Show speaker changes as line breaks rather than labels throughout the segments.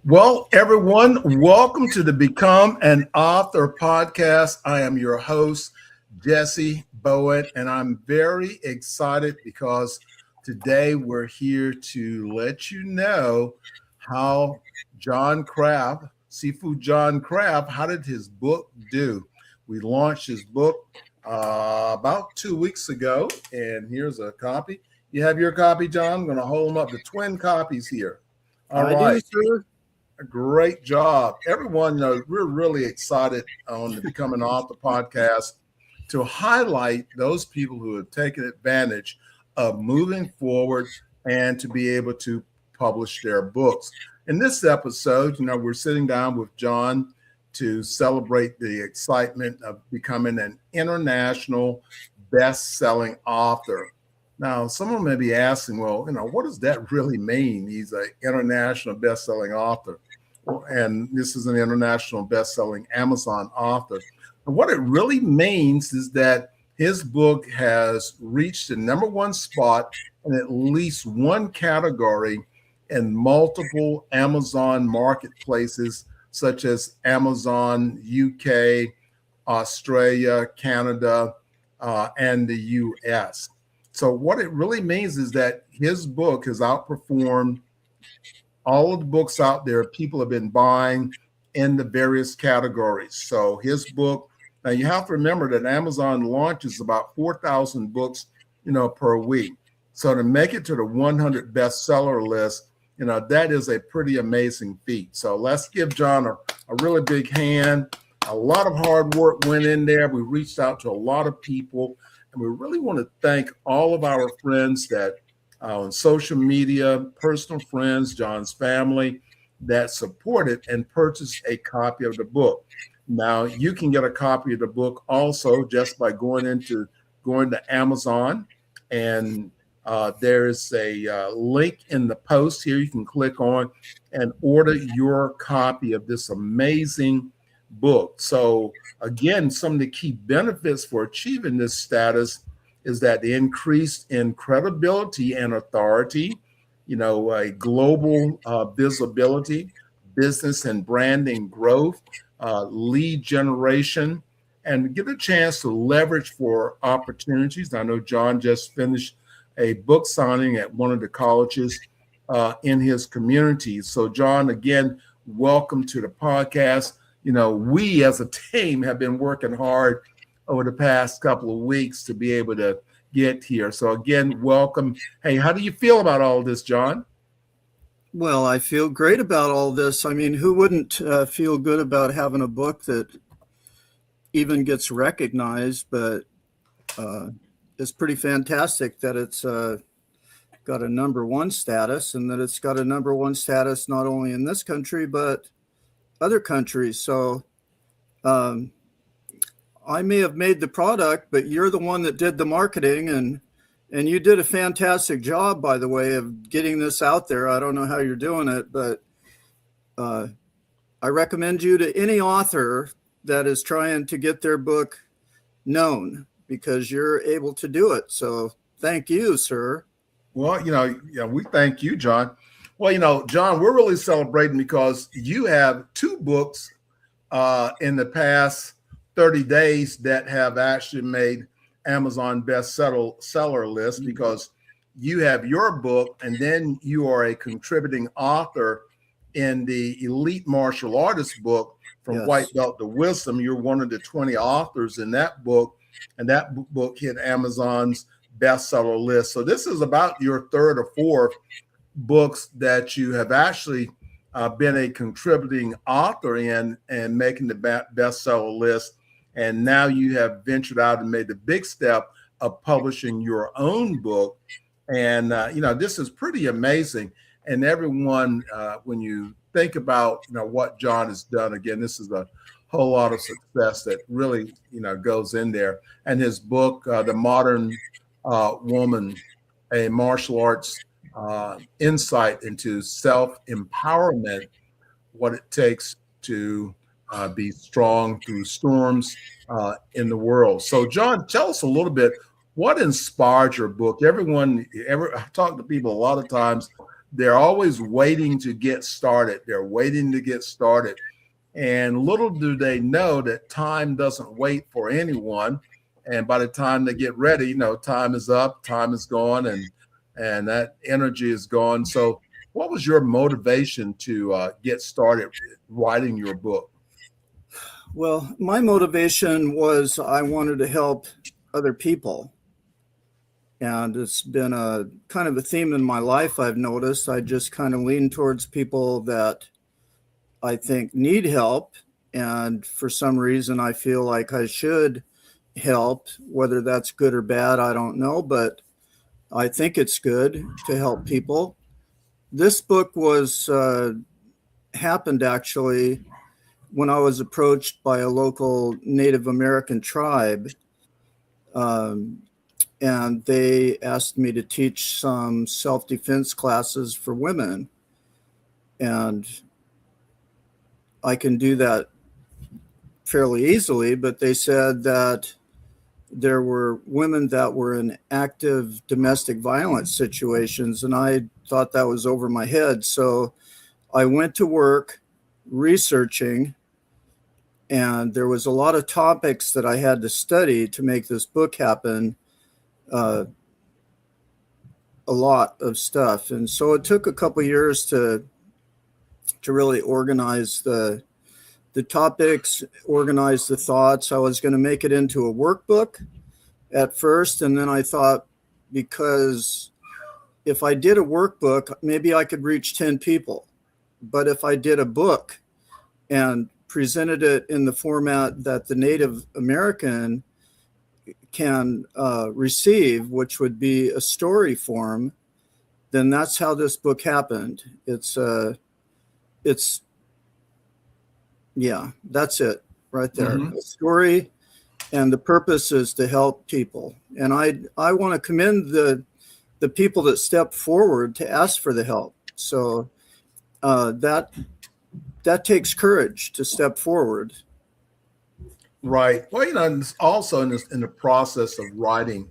Well, everyone, welcome to the Become an Author podcast. I am your host, Jessie Bowen, and I'm very excited because today we're here to let you know how John Kraft, Sifu John Kraft, how did his book do? We launched his book about 2 weeks ago, and here's a copy. You have your copy, John? I'm going to hold them up, the twin copies here. All
I
right.
do, sir.
A great job. Everyone knows we're really excited on the Become an Author podcast to highlight those people who have taken advantage of moving forward and to be able to publish their books. In this episode, we're sitting down with John to celebrate the excitement of becoming an international best-selling author. Now, someone may be asking, well, what does that really mean? He's an international best-selling author. And this is an international best-selling Amazon author. And what it really means is that his book has reached the #1 spot in at least one category in multiple Amazon marketplaces, such as Amazon UK, Australia, Canada, and the US. So what it really means is that his book has outperformed all of the books out there people have been buying in the various categories. So his book, now you have to remember that Amazon launches about 4,000 books, per week. So to make it to the 100 bestseller list, that is a pretty amazing feat. So let's give John a really big hand. A lot of hard work went in there. We reached out to a lot of people, and we really want to thank all of our friends that on social media, personal friends, John's family that supported and purchased a copy of the book. Now, you can get a copy of the book also just by going to Amazon, and there's a link in the post here you can click on and order your copy of this amazing book. So again, some of the key benefits for achieving this status is that the increase in credibility and authority, a global visibility, business and branding growth, lead generation, and get a chance to leverage for opportunities. I know John just finished a book signing at one of the colleges in his community. So John, again, welcome to the podcast. We as a team have been working hard over the past couple of weeks to be able to get here. So again, welcome. Hey, how do you feel about all this, John?
Well, I feel great about all this. I mean, who wouldn't feel good about having a book that even gets recognized, but it's pretty fantastic that it's got a #1 status, and that it's got a #1 status not only in this country, but other countries. So I may have made the product, but you're the one that did the marketing, and you did a fantastic job, by the way, of getting this out there. I don't know how you're doing it, but I recommend you to any author that is trying to get their book known, because you're able to do it. So thank you, sir.
Well, we thank you, John. Well, John, we're really celebrating because you have 2 books in the past 30 days that have actually made Amazon bestseller list, because you have your book and then you are a contributing author in the Elite Martial Artist book, From
Yes.
White Belt to Wisdom. You're one of the 20 authors in that book, and that book hit Amazon's bestseller list. So this is about your 3rd or 4th books that you have actually been a contributing author in and making the bestseller list. And now you have ventured out and made the big step of publishing your own book. And, this is pretty amazing. And everyone, when you think about, what John has done, again, this is a whole lot of success that really, goes in there. And his book, The Modern Woman, a martial arts insight into self-empowerment, what it takes to be strong through storms in the world. So, John, tell us a little bit, what inspired your book? I talk to people a lot of times they're always waiting to get started. They're waiting to get started. And little do they know that time doesn't wait for anyone. And by the time they get ready, time is up, time is gone, and that energy is gone. So what was your motivation to get started writing your book?
Well, my motivation was I wanted to help other people. And it's been a kind of a theme in my life, I've noticed. I just kind of lean towards people that I think need help. And for some reason, I feel like I should help. Whether that's good or bad, I don't know. But I think it's good to help people. This book was happened actually when I was approached by a local Native American tribe. And they asked me to teach some self-defense classes for women. And I can do that fairly easily, but they said that there were women that were in active domestic violence situations, and I thought that was over my head. So I went to work researching, and there was a lot of topics that I had to study to make this book happen. A lot of stuff. And so it took a couple of years to really organize the topics, organize the thoughts. I was going to make it into a workbook at first. And then I thought, because if I did a workbook, maybe I could reach 10 people. But if I did a book and presented it in the format that the Native American can receive, which would be a story form, then that's how this book happened. Yeah, that's it right there.
Mm-hmm.
A story, and the purpose is to help people. And I want to commend the people that stepped forward to ask for the help. So that takes courage to step forward.
Right. Well, and also in the process of writing,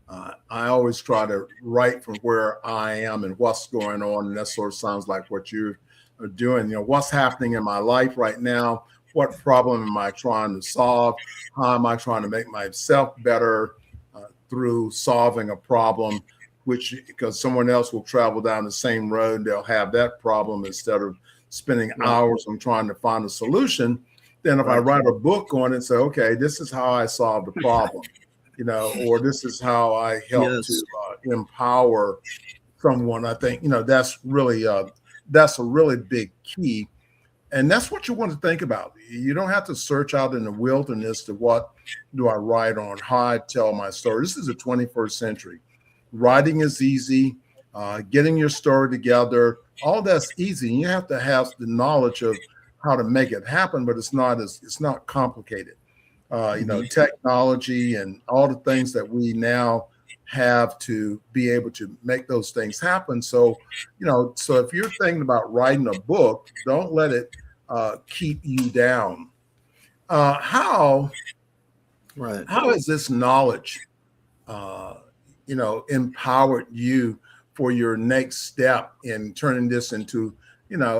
I always try to write from where I am and what's going on. And that sort of sounds like what you are doing. What's happening in my life right now? What problem am I trying to solve? How am I trying to make myself better through solving a problem, because someone else will travel down the same road. They'll have that problem instead of spending hours on trying to find a solution. Then if I write a book on it and say, okay, this is how I solved the problem, or this is how I help to empower someone, I think, that's a really big key. And that's what you want to think about. You don't have to search out in the wilderness to what do I write on, how I tell my story. This is the 21st century. Writing is easy. Getting your story together, all that's easy. And you have to have the knowledge of how to make it happen, but it's not complicated. Technology and all the things that we now have to be able to make those things happen. So if you're thinking about writing a book, don't let it keep you down. How has this knowledge, empowered you for your next step in turning this into,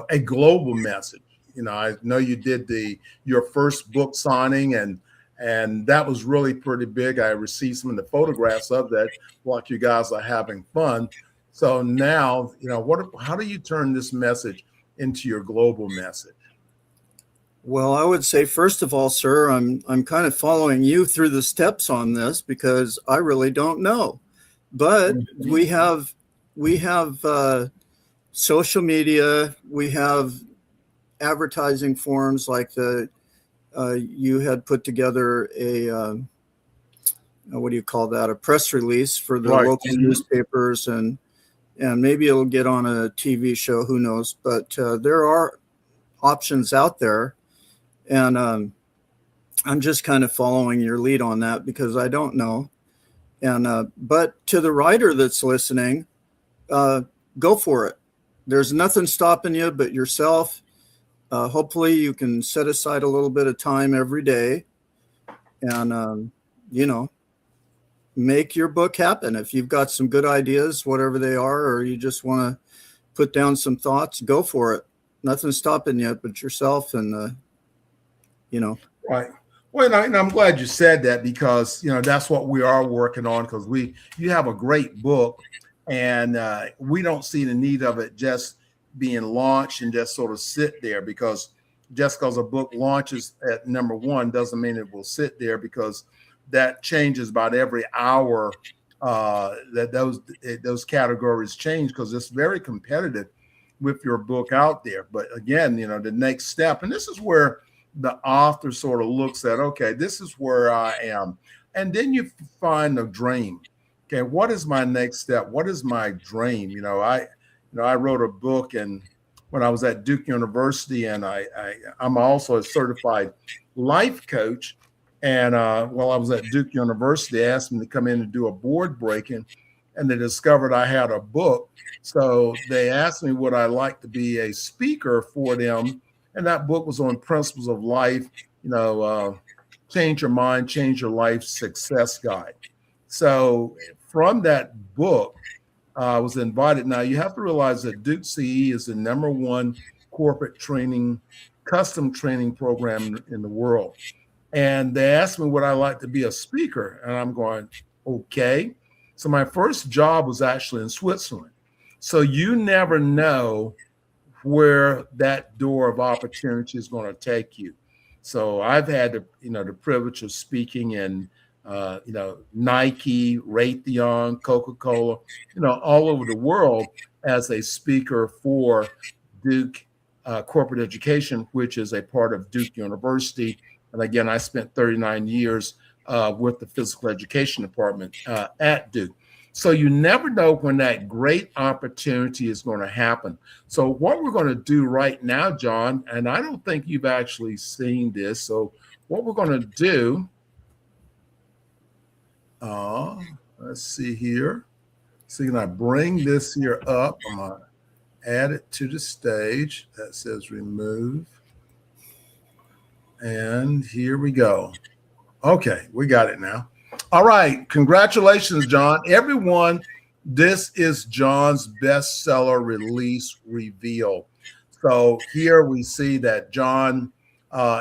a global message? I know you did your first book signing, and that was really pretty big. I received some of the photographs of that, like you guys are having fun. So now, how do you turn this message into your global message?
Well, I would say, first of all, sir, I'm kind of following you through the steps on this because I really don't know. But we have social media, we have advertising forms like you had put together a what do you call that? A press release for the local newspapers, and maybe it'll get on a TV show. Who knows? But there are options out there, and I'm just kind of following your lead on that because I don't know. And but to the writer that's listening, go for it. There's nothing stopping you but yourself. Hopefully you can set aside a little bit of time every day and, make your book happen. If you've got some good ideas, whatever they are, or you just want to put down some thoughts, go for it. Nothing's stopping you but yourself and,
Right. Well, and I'm glad you said that because, that's what we are working on because you have a great book and we don't see the need of it just being launched and just sort of sit there because just because a book launches at number one doesn't mean it will sit there because that changes about every hour that those categories change because it's very competitive with your book out there. But again, the next step, and this is where the author sort of looks at, okay, this is where I am. And then you find a dream. Okay, what is my next step? What is my dream? I wrote a book and when I was at Duke University, and I'm also a certified life coach. And while I was at Duke University, they asked me to come in and do a board breaking, and they discovered I had a book. So they asked me would I like to be a speaker for them. And that book was on principles of life, change your mind, change your life, success guide. So from that book, I was invited. Now you have to realize that Duke CE is the number one corporate training, custom training program in the world. And they asked me would I like to be a speaker? And I'm going, okay. So my first job was actually in Switzerland. So you never know where that door of opportunity is going to take you. So I've had the privilege of speaking in Nike, Raytheon, Coca-Cola, all over the world as a speaker for Duke Corporate Education, which is a part of Duke University. And again, I spent 39 years with the physical education department at Duke. So you never know when that great opportunity is going to happen. So what we're going to do right now, John, and I don't think you've actually seen this. So what we're going to do, let's see here. So can I bring this here up? I'm going to add it to the stage. That says remove. And here we go. Okay, we got it now. All right. Congratulations, John. Everyone, this is John's bestseller release reveal. So here we see that John,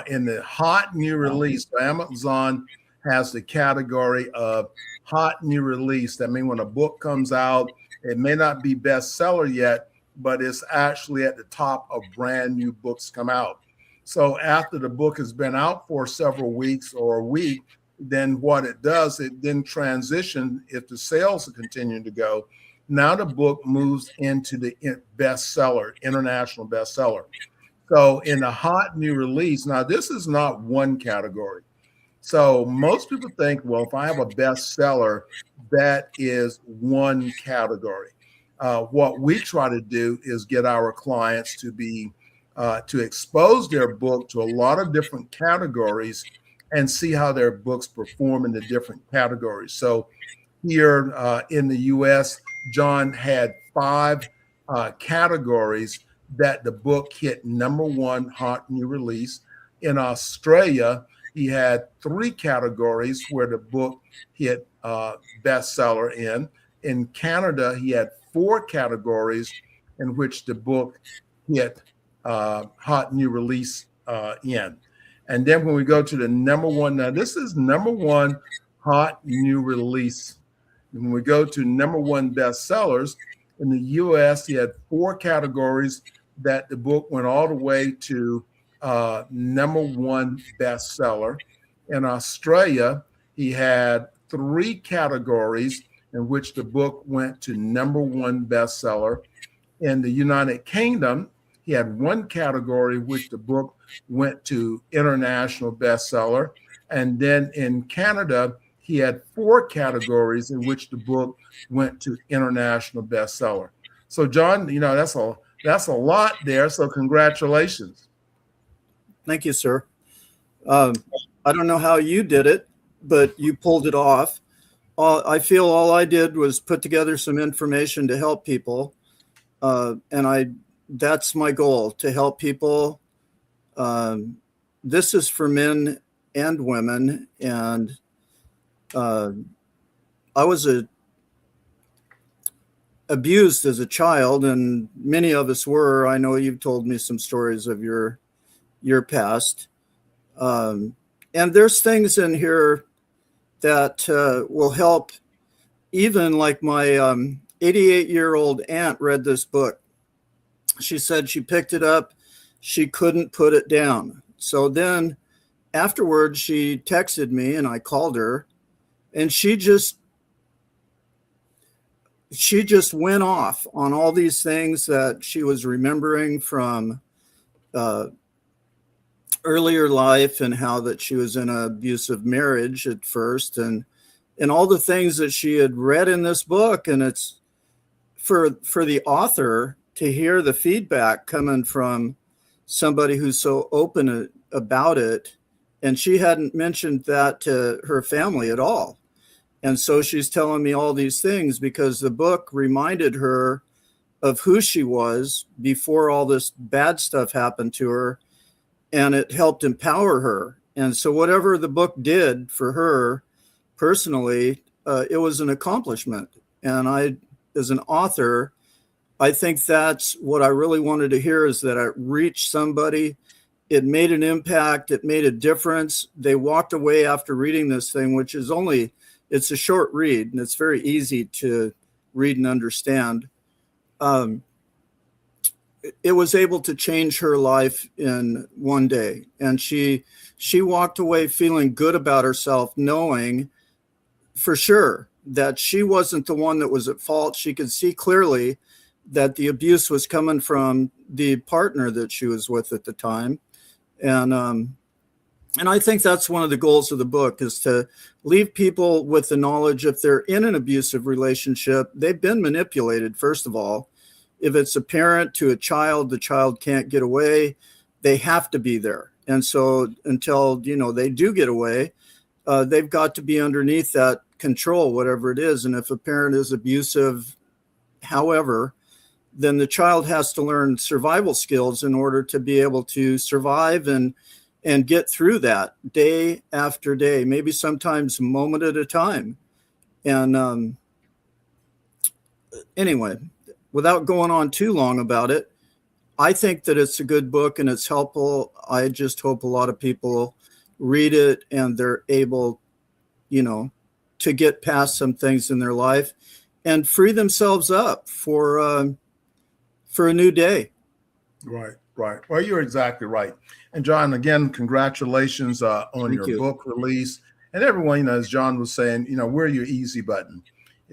in the hot new release, Amazon has the category of hot new release. That means when a book comes out, it may not be bestseller yet, but it's actually at the top of brand new books come out. So after the book has been out for several weeks or a week, then what it does, it then transitions if the sales are continuing to go. Now the book moves into the bestseller, international bestseller. So in the hot new release, now this is not one category. So most people think, well, if I have a bestseller, that is one category. What we try to do is get our clients to be to expose their book to a lot of different categories and see how their books perform in the different categories. So here in the US, John had 5 categories that the book hit number one hot new release. In Australia, he had 3 categories where the book hit bestseller in. In Canada, he had 4 categories in which the book hit hot new release in. And then when we go to the number one, now this is number one hot new release. And when we go to number one bestsellers, in the US, he had 4 categories that the book went all the way to number one bestseller. In Australia, he had 3 categories in which the book went to number one bestseller. In the United Kingdom, he had 1 category which the book went to international bestseller. And then in Canada, he had 4 categories in which the book went to international bestseller. So John, that's a lot there. So congratulations.
Thank you, sir. I don't know how you did it, but you pulled it off. I feel all I did was put together some information to help people. That's my goal, to help people. This is for men and women. And I was abused as a child, and many of us were. I know you've told me some stories of your past. And there's things in here that will help. Even like my 88-year-old aunt read this book. She said she picked it up. She couldn't put it down. So then afterwards, she texted me and I called her, and she just went off on all these things that she was remembering from earlier life, and how that she was in an abusive marriage at first, and all the things that she had read in this book. And it's for the author to hear the feedback coming from somebody who's so open about it. And she hadn't mentioned that to her family at all. And so she's telling me all these things because the book reminded her of who she was before all this bad stuff happened to her, and it helped empower her. And so whatever the book did for her personally, it was an accomplishment. And I, as an author, I think that's what I really wanted to hear, is that it reached somebody. It made an impact. It made a difference. They walked away after reading this thing, which is it's a short read, and it's very easy to read and understand. It was able to change her life in one day. And she walked away feeling good about herself, knowing for sure that she wasn't the one that was at fault. She could see clearly that the abuse was coming from the partner that she was with at the time. And I think that's one of the goals of the book, is to leave people with the knowledge, if they're in an abusive relationship, they've been manipulated, first of all. If it's a parent to a child, the child can't get away. They have to be there. And so until, they do get away, they've got to be underneath that control, whatever it is. And if a parent is abusive, however, then the child has to learn survival skills in order to be able to survive and get through that day after day, maybe sometimes a moment at a time. And anyway, without going on too long about it, I think that it's a good book and it's helpful. I just hope a lot of people read it and they're able, to get past some things in their life and free themselves up for a new day.
Right. Well, you're exactly right. And John, again, congratulations on
Thank you.
book release. And everyone, as John was saying, we're your easy button.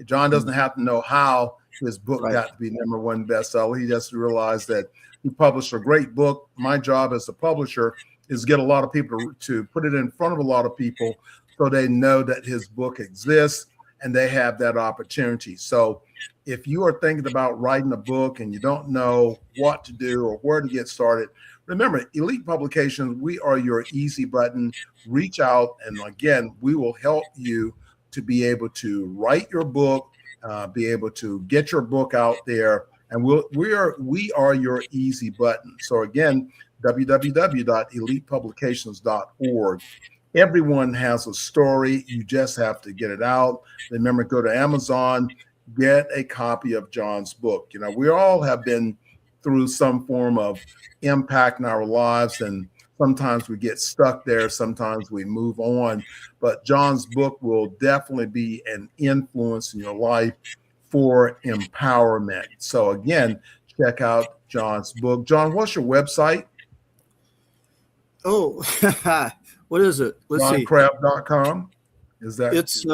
John doesn't have to know how his book got to be #1 bestseller. He just realized that he published a great book. My job as a publisher is get a lot of people to put it in front of a lot of people so they know that his book exists and they have that opportunity. So if you are thinking about writing a book and you don't know what to do or where to get started, remember, Elite Publications, we are your easy button. Reach out, and again, we will help you to be able to write your book, be able to get your book out there, and we are your easy button. So again, www.elitepublications.org. Everyone has a story. You just have to get it out. Remember, go to Amazon, get a copy of John's book. We all have been through some form of impact in our lives, and sometimes we get stuck there. Sometimes we move on. But John's book will definitely be an influence in your life for empowerment. So again, check out John's book. John, what's your website?
Oh, what is it? Let's see.
JohnKraft.com. Is that?
It's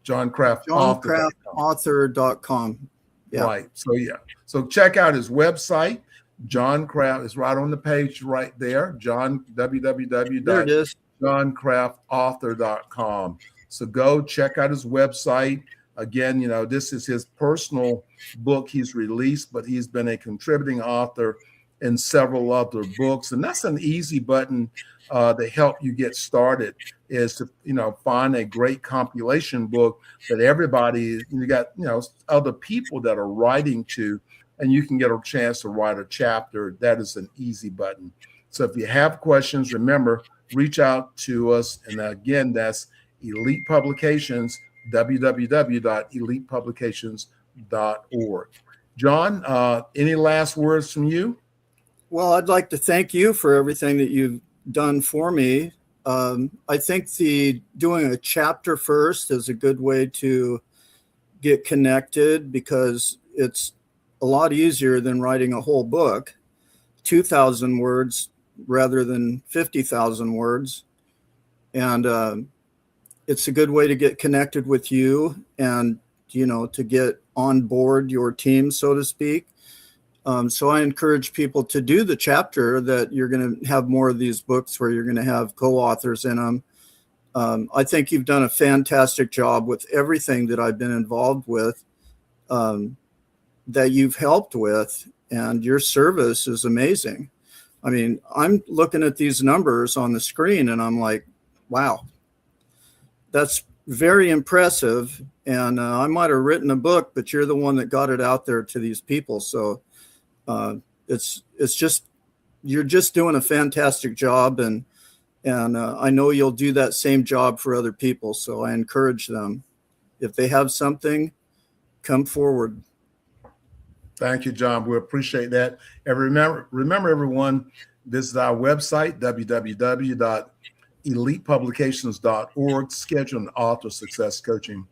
John Kraft.
JohnKraftAuthor.com. Yeah. Right.
So yeah. So check out his website. John Kraft is right on the page right there. www.johnkraftauthor.com. So go check out his website. Again, this is his personal book he's released, but he's been a contributing author in several other books. And that's an easy button to help you get started, is to, find a great compilation book that everybody, you got, other people that are writing to, and you can get a chance to write a chapter. That is an easy button. So if you have questions, remember, reach out to us. And again, that's Elite Publications, www.elitepublications.org. elitepublications.org. John, any last words from you?
Well, I'd like to thank you for everything that you've done for me. I think doing a chapter first is a good way to get connected, because it's a lot easier than writing a whole book, 2,000 words rather than 50,000 words. And it's a good way to get connected with you and, to get on board your team, so to speak. So I encourage people to do the chapter, that you're going to have more of these books where you're going to have co-authors in them. I think you've done a fantastic job with everything that I've been involved with, that you've helped with, and your service is amazing. I mean, I'm looking at these numbers on the screen and I'm like, wow, that's very impressive. And I might have written a book, but you're the one that got it out there to these people. So it's just, you're just doing a fantastic job. And I know you'll do that same job for other people. So I encourage them, if they have something, come forward.
Thank you, John. We appreciate that. And remember, everyone, visit our website, www.elitepublications.org. Schedule an author success coaching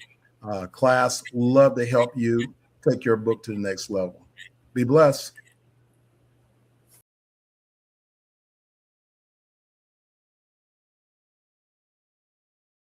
class. Love to help you take your book to the next level. Be blessed.